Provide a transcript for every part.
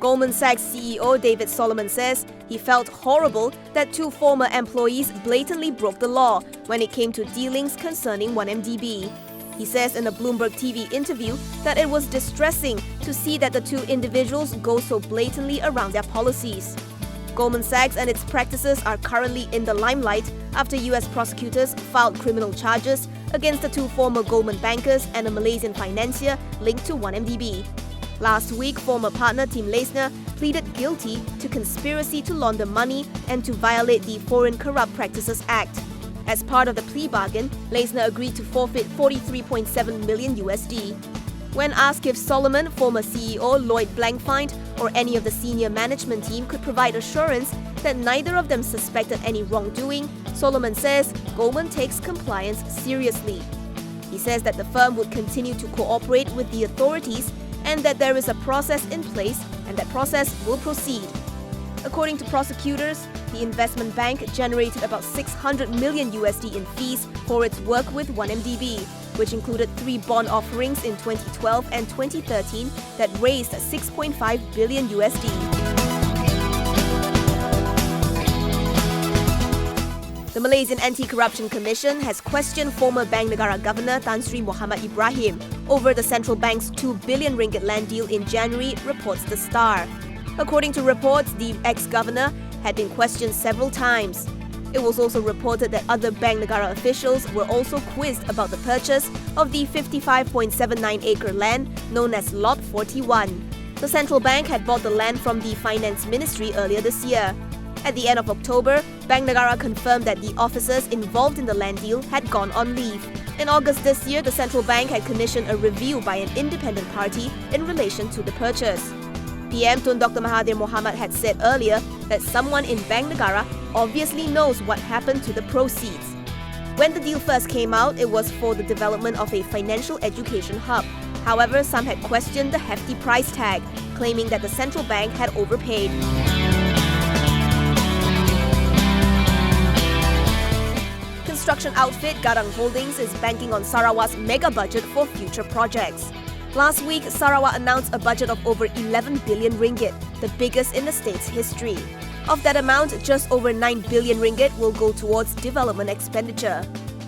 Goldman Sachs CEO David Solomon says he felt horrible that two former employees blatantly broke the law when it came to dealings concerning 1MDB. He says in a Bloomberg TV interview that it was distressing to see that the two individuals go so blatantly around their policies. Goldman Sachs and its practices are currently in the limelight after US prosecutors filed criminal charges against the two former Goldman bankers and a Malaysian financier linked to 1MDB. Last week, former partner Tim Leisner pleaded guilty to conspiracy to launder money and to violate the Foreign Corrupt Practices Act. As part of the plea bargain, Leisner agreed to forfeit 43.7 million USD. When asked if Solomon, former CEO Lloyd Blankfein, or any of the senior management team could provide assurance that neither of them suspected any wrongdoing, Solomon says Goldman takes compliance seriously. He says that the firm would continue to cooperate with the authorities and that there is a process in place and that process will proceed. According to prosecutors, the investment bank generated about 600 million USD in fees for its work with 1MDB, which included 3 bond offerings in 2012 and 2013 that raised 6.5 billion USD. The Malaysian Anti-Corruption Commission has questioned former Bank Negara Governor Tan Sri Muhammad Ibrahim over the central bank's 2 billion ringgit land deal in January, reports The Star. According to reports, the ex-governor had been questioned several times. It was also reported that other Bank Negara officials were also quizzed about the purchase of the 55.79-acre land known as Lot 41. The central bank had bought the land from the Finance Ministry earlier this year. At the end of October, Bank Negara confirmed that the officers involved in the land deal had gone on leave. In August this year, the central bank had commissioned a review by an independent party in relation to the purchase. PM Tun Dr. Mahathir Mohamad had said earlier that someone in Bank Negara obviously knows what happened to the proceeds. When the deal first came out, it was for the development of a financial education hub. However, some had questioned the hefty price tag, claiming that the central bank had overpaid. Construction outfit Gadang Holdings is banking on Sarawak's mega budget for future projects. Last week, Sarawak announced a budget of over 11 billion ringgit, the biggest in the state's history. Of that amount, just over 9 billion ringgit will go towards development expenditure.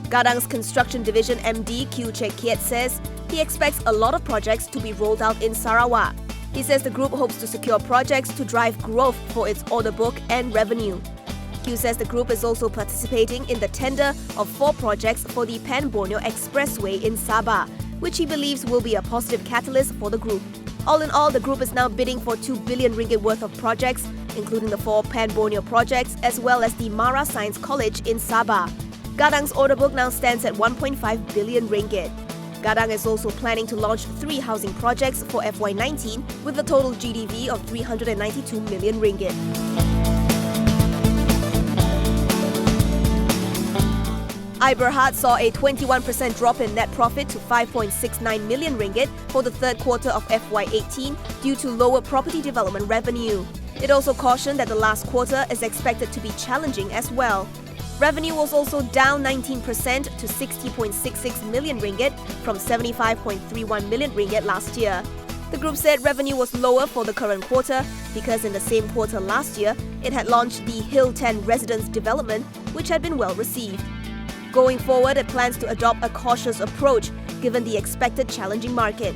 Gadang's construction division MD Q Che Kiet says he expects a lot of projects to be rolled out in Sarawak. He says the group hopes to secure projects to drive growth for its order book and revenue. Q says the group is also participating in the tender of 4 projects for the Pan-Borneo Expressway in Sabah, which he believes will be a positive catalyst for the group. All in all, the group is now bidding for 2 billion ringgit worth of projects, including the 4 Pan-Borneo projects as well as the Mara Science College in Sabah. Gadang's order book now stands at 1.5 billion ringgit. Gadang is also planning to launch 3 housing projects for FY19 with a total GDV of 392 million ringgit. I-Bhd saw a 21% drop in net profit to 5.69 million ringgit for the third quarter of FY18 due to lower property development revenue. It also cautioned that the last quarter is expected to be challenging as well. Revenue was also down 19% to 60.66 million ringgit from 75.31 million ringgit last year. The group said revenue was lower for the current quarter because in the same quarter last year, it had launched the Hill 10 residence development, which had been well received. Going forward, it plans to adopt a cautious approach given the expected challenging market.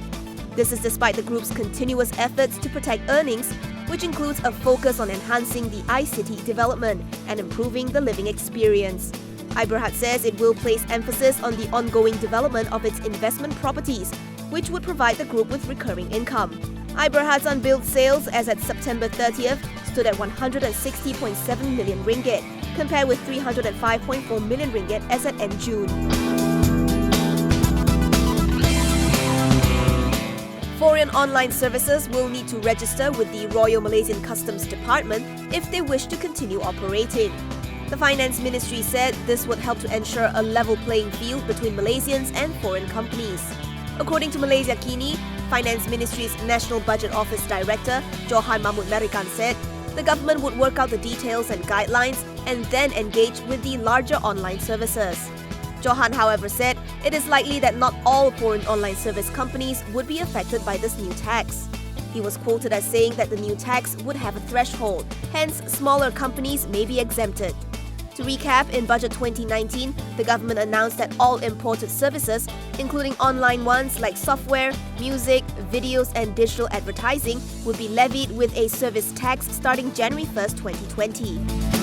This is despite the group's continuous efforts to protect earnings, which includes a focus on enhancing the I-City development and improving the living experience. I-Bhd says it will place emphasis on the ongoing development of its investment properties, which would provide the group with recurring income. I-Bhd's unbilled sales as at September 30th stood at 160.7 million ringgit, compared with 305.4 million ringgit as at end June. Foreign online services will need to register with the Royal Malaysian Customs Department if they wish to continue operating. The Finance Ministry said this would help to ensure a level playing field between Malaysians and foreign companies. According to Malaysia Kini, Finance Ministry's National Budget Office Director, Johan Mahmud Merikan said the government would work out the details and guidelines and then engage with the larger online services. Johan, however, said it is likely that not all foreign online service companies would be affected by this new tax. He was quoted as saying that the new tax would have a threshold, hence smaller companies may be exempted. To recap, in Budget 2019, the government announced that all imported services, including online ones like software, music, videos and digital advertising, would be levied with a service tax starting January 1st, 2020.